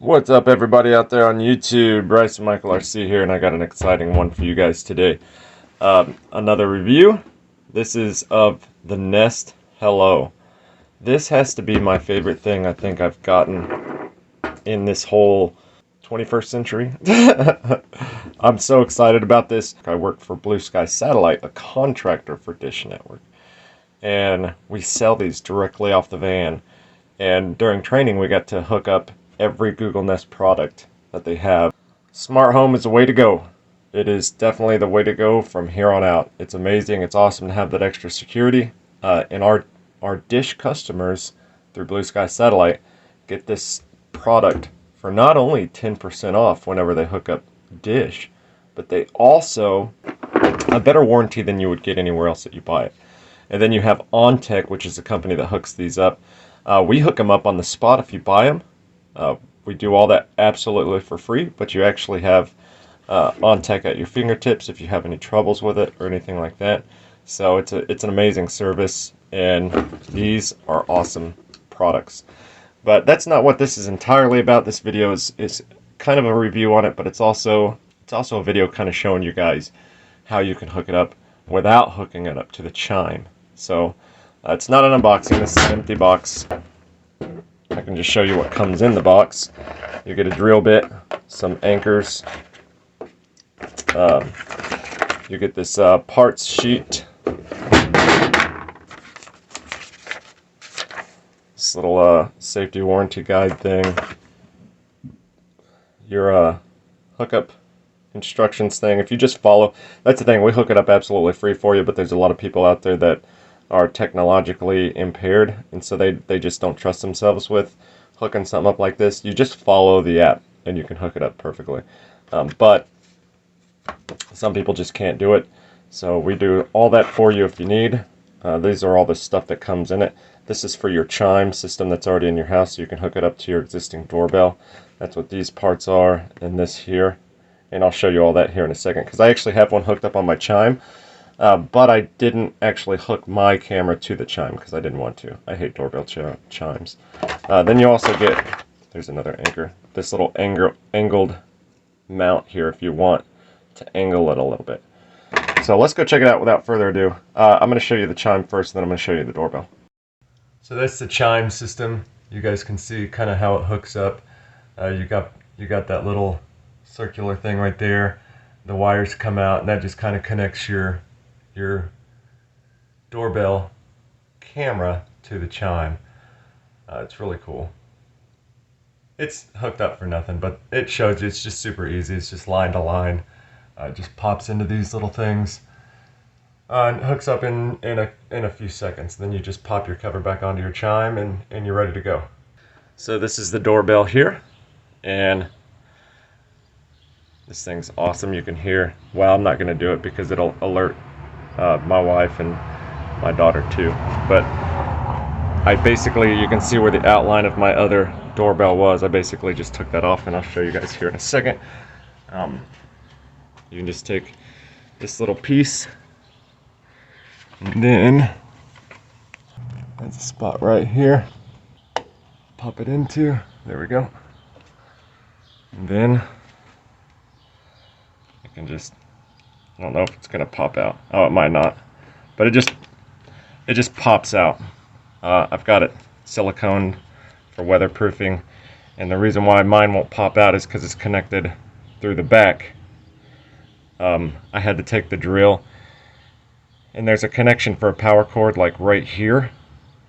What's up, everybody out there on YouTube? Bryce and Michael RC here, and I got an exciting one for you guys today. Another review. This is of the Nest Hello. This has to be my favorite thing I think I've gotten in this whole 21st century. I'm so excited about this. I work for Blue Sky Satellite, a contractor for Dish Network, and we sell these directly off the van. And during training, we got to hook up every Google Nest product that they have. Smart home is the way to go. It is definitely the way to go from here on out. It's amazing. It's awesome to have that extra security. And our Dish customers through Blue Sky Satellite get this product for not only 10% off whenever they hook up Dish, but they also a better warranty than you would get anywhere else that you buy it. And then you have OnTech, which is the company that hooks these up. We hook them up on the spot if you buy them. We do all that absolutely for free, but you actually have OnTech at your fingertips if you have any troubles with it or anything like that. So it's an amazing service, and these are awesome products. But that's not what this is entirely about. This video is kind of a review on it, but it's also a video kind of showing you guys how you can hook it up without hooking it up to the chime. So it's not an unboxing. This is an empty box. I can just show you what comes in the box. You get a drill bit, some anchors. You get this parts sheet. This little safety warranty guide thing. Your hookup instructions thing. If you just follow, that's the thing. We hook it up absolutely free for you, but there's a lot of people out there that are technologically impaired, and so they just don't trust themselves with hooking something up like this. You just follow the app and you can hook it up perfectly. But some people just can't do it, so we do all that for you if you need. These are all the stuff that comes in it. This is for your chime system that's already in your house, so you can hook it up to your existing doorbell. That's what these parts are, and this here. And I'll show you all that here in a second, because I actually have one hooked up on my chime. But I didn't actually hook my camera to the chime because I didn't want to. I hate doorbell chimes. Then you also get, there's another anchor, this little angled mount here if you want to angle it a little bit. So let's go check it out without further ado. I'm going to show you the chime first, and then I'm going to show you the doorbell. So that's the chime system. You guys can see kind of how it hooks up. You got that little circular thing right there. The wires come out, and that just kind of connects your doorbell camera to the chime. It's really cool. It's hooked up for nothing, but it shows you it's just super easy. It's just line to line. It just pops into these little things and hooks up in a few seconds. Then you just pop your cover back onto your chime, and you're ready to go. So this is the doorbell here, and this thing's awesome. You can hear, well, I'm not going to do it because it'll alert my wife and my daughter too, but I basically, you can see where the outline of my other doorbell was. I basically just took that off, and I'll show you guys here in a second. You can just take this little piece, and then there's a spot right here, pop it into, there we go, and then I can just, I don't know if it's gonna pop out. Oh, it might not, but it just pops out. I've got it silicone for weatherproofing, and the reason why mine won't pop out is because it's connected through the back. I had to take the drill, and there's a connection for a power cord like right here,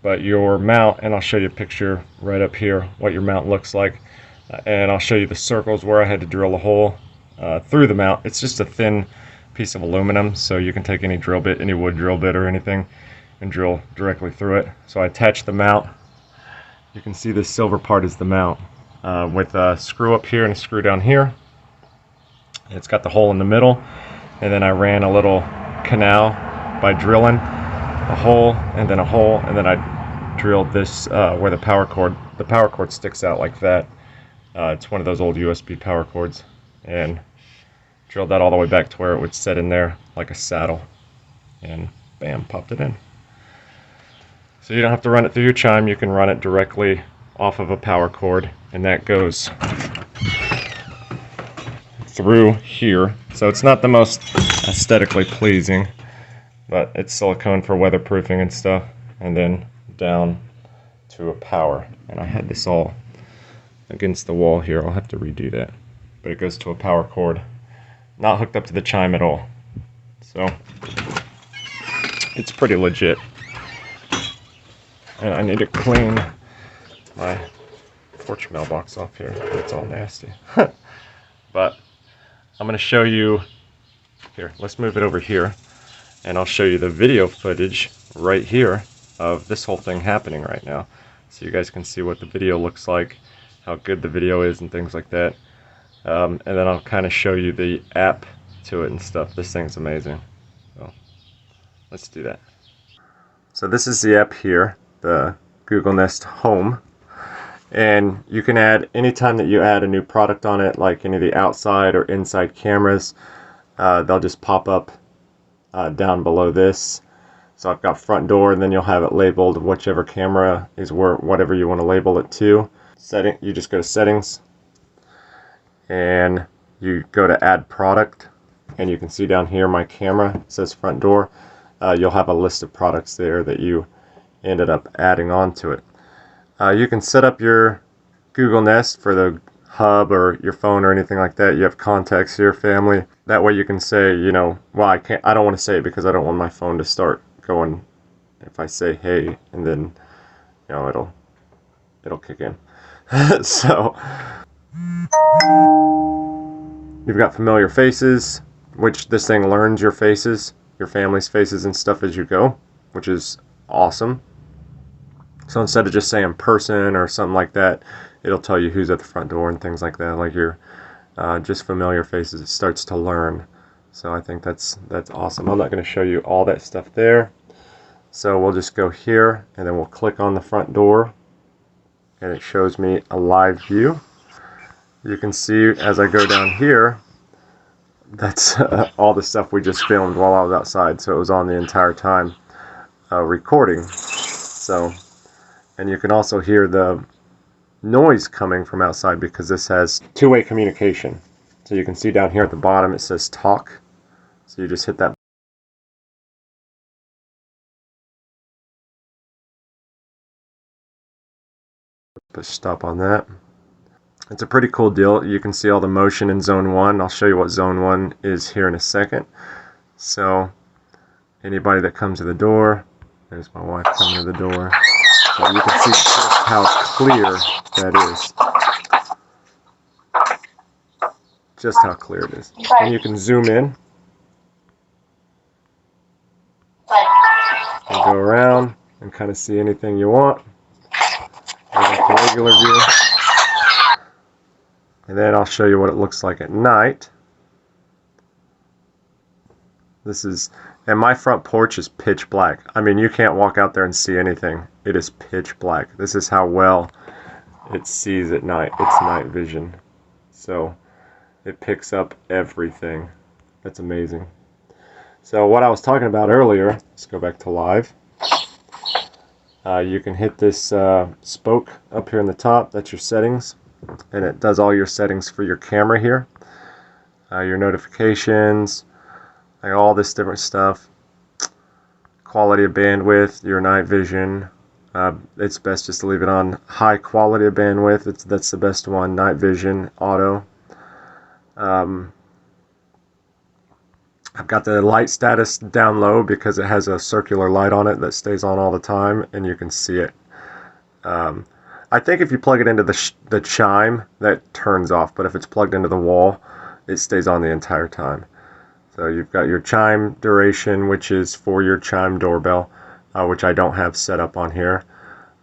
but your mount, and I'll show you a picture right up here what your mount looks like, and I'll show you the circles where I had to drill a hole through the mount. It's just a thin piece of aluminum, so you can take any drill bit, any wood drill bit or anything, and drill directly through it. So I attached the mount. You can see this silver part is the mount with a screw up here and a screw down here. It's got the hole in the middle, and then I ran a little canal by drilling a hole and then a hole, and then I drilled this where the power cord sticks out like that. It's one of those old USB power cords, and drilled that all the way back to where it would set in there like a saddle, and bam, popped it in. So you don't have to run it through your chime. You can run it directly off of a power cord and that goes through here. So it's not the most aesthetically pleasing, but it's silicone for weatherproofing and stuff. And then down to a power. And I had this all against the wall here. I'll have to redo that. But it goes to a power cord. Not hooked up to the chime at all. So it's pretty legit. And I need to clean my porch mailbox off here. It's all nasty. But I'm going to show you here. Let's move it over here. And I'll show you the video footage right here of this whole thing happening right now. So you guys can see what the video looks like, how good the video is and things like that. And then I'll kind of show you the app to it and stuff. This thing's amazing. So let's do that. So this is the app here, the Google Nest Home. And you can add, anytime that you add a new product on it, like any of the outside or inside cameras, they'll just pop up down below this. So I've got front door, and then you'll have it labeled whichever camera is whatever you want to label it to. You just go to settings, and you go to add product, and you can see down here my camera, it says front door. You'll have a list of products there that you ended up adding onto it. You can set up your Google Nest for the hub or your phone or anything like that. You have contacts here, family. That way you can say, you know, well, I don't want to say it because I don't want my phone to start going if I say hey, and then, you know, it'll kick in. So you've got familiar faces, which this thing learns your faces, your family's faces and stuff as you go, which is awesome. So instead of just saying person or something like that, it'll tell you who's at the front door and things like that. Like your just familiar faces, it starts to learn. So I think that's awesome. I'm not going to show you all that stuff there. So we'll just go here, and then we'll click on the front door, and it shows me a live view. You can see as I go down here, that's all the stuff we just filmed while I was outside. So it was on the entire time recording. So, and you can also hear the noise coming from outside because this has two-way communication. So you can see down here at the bottom it says talk. So you just hit that. Push stop on that. It's a pretty cool deal. You can see all the motion in zone 1. I'll show you what zone 1 is here in a second. So anybody that comes to the door, there's my wife coming to the door. So you can see just how clear that is. Just how clear it is. And you can zoom in and go around and kind of see anything you want. There's a regular view. And then I'll show you what it looks like at night. And my front porch is pitch black. I mean, you can't walk out there and see anything. It is pitch black. This is how well it sees at night. It's night vision. So it picks up everything. That's amazing. So what I was talking about earlier, let's go back to live. You can hit this spoke up here in the top. That's your settings. And it does all your settings for your camera here. Your notifications, like all this different stuff. Quality of bandwidth, your night vision. It's best just to leave it on high quality of bandwidth. That's the best one. Night vision, auto. I've got the light status down low because it has a circular light on it that stays on all the time, and you can see it. I think if you plug it into the chime, that turns off, but if it's plugged into the wall, it stays on the entire time. So you've got your chime duration, which is for your chime doorbell, which I don't have set up on here.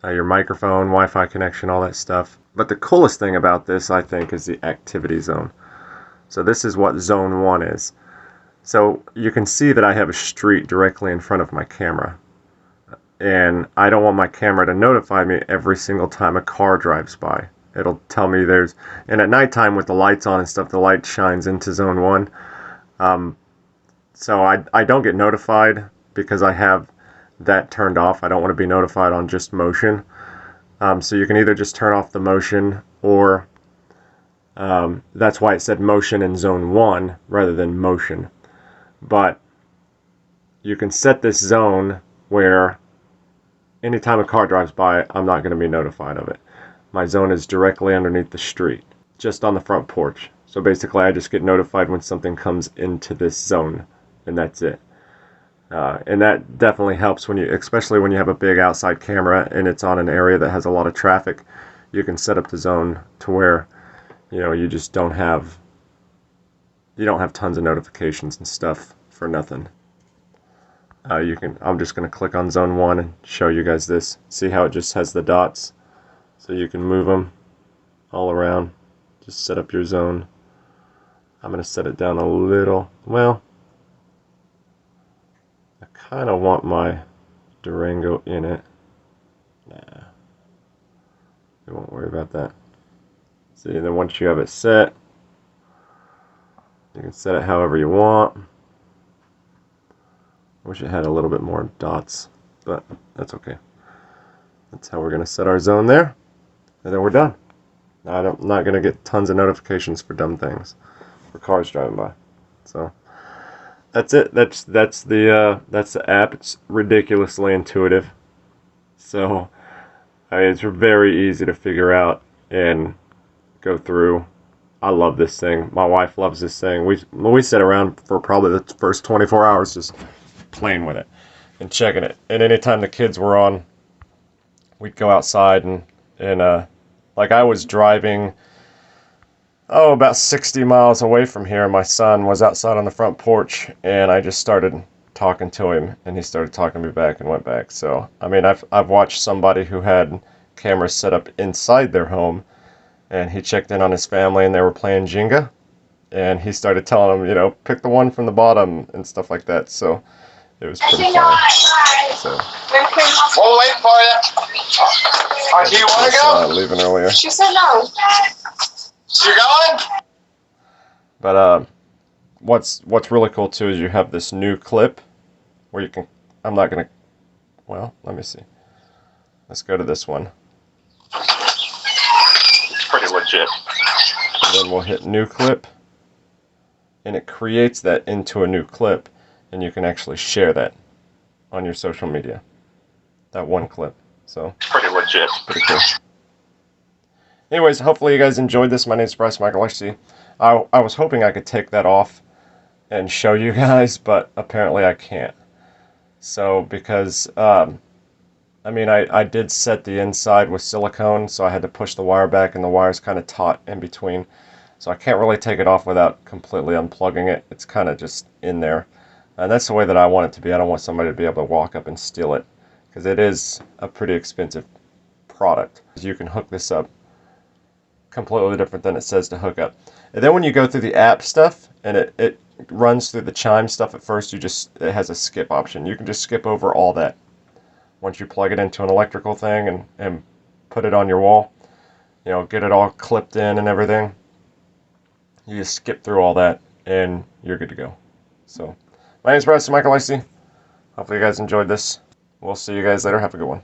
Your microphone, Wi-Fi connection, all that stuff. But the coolest thing about this, I think, is the activity zone. So this is what zone 1 is. So you can see that I have a street directly in front of my camera. And I don't want my camera to notify me every single time a car drives by. It'll tell me and at nighttime with the lights on and stuff, the light shines into zone 1. So I don't get notified because I have that turned off. I don't want to be notified on just motion. So you can either just turn off the motion, or that's why it said motion in zone 1 rather than motion. But you can set this zone where anytime a car drives by, I'm not going to be notified of it. My zone is directly underneath the street, just on the front porch. So basically I just get notified when something comes into this zone, and that's it. And that definitely helps when you, especially when you have a big outside camera and it's on an area that has a lot of traffic. You can set up the zone to where, you know, you just don't have tons of notifications and stuff for nothing. I'm just going to click on zone 1 and show you guys this. See how it just has the dots? So you can move them all around. Just set up your zone. I'm going to set it down a little. Well, I kind of want my Durango in it. Nah, we won't worry about that. See, then once you have it set, you can set it however you want. Wish it had a little bit more dots, but that's okay. That's how we're going to set our zone there, and then we're done. Now, I'm not going to get tons of notifications for dumb things, for cars driving by. So that's it. That's the app. It's ridiculously intuitive. So I mean, it's very easy to figure out and go through. I love this thing. My wife loves this thing. We sit around for probably the first 24 hours just playing with it and checking it. And anytime the kids were on, we'd go outside and like I was driving about 60 miles away from here. My son was outside on the front porch, and I just started talking to him, and he started talking to me back and went back. So I mean, I've watched somebody who had cameras set up inside their home, and he checked in on his family, and they were playing Jenga, and he started telling them, you know, pick the one from the bottom and stuff like that. So it was pretty funny. So we'll wait for you. Do you want to go? Leaving earlier. She said no. You're going? But what's really cool too is you have this new clip where you can. I'm not gonna. Well, let me see. Let's go to this one. It's pretty legit. And then we'll hit new clip, and it creates that into a new clip. And you can actually share that on your social media. That one clip. So pretty legit. Pretty cool. Anyways, hopefully you guys enjoyed this. My name is Bryce Michael Lexi. I was hoping I could take that off and show you guys, but apparently I can't. So because I mean I did set the inside with silicone, so I had to push the wire back, and the wire's kind of taut in between. So I can't really take it off without completely unplugging it. It's kind of just in there. And that's the way that I want it to be. I don't want somebody to be able to walk up and steal it, because it is a pretty expensive product. You can hook this up completely different than it says to hook up. And then when you go through the app stuff, and it runs through the chime stuff at first, it has a skip option. You can just skip over all that. Once you plug it into an electrical thing and put it on your wall, you know, get it all clipped in and everything, you just skip through all that and you're good to go. So my name is Bryce Michael Lacey. Hopefully you guys enjoyed this. We'll see you guys later. Have a good one.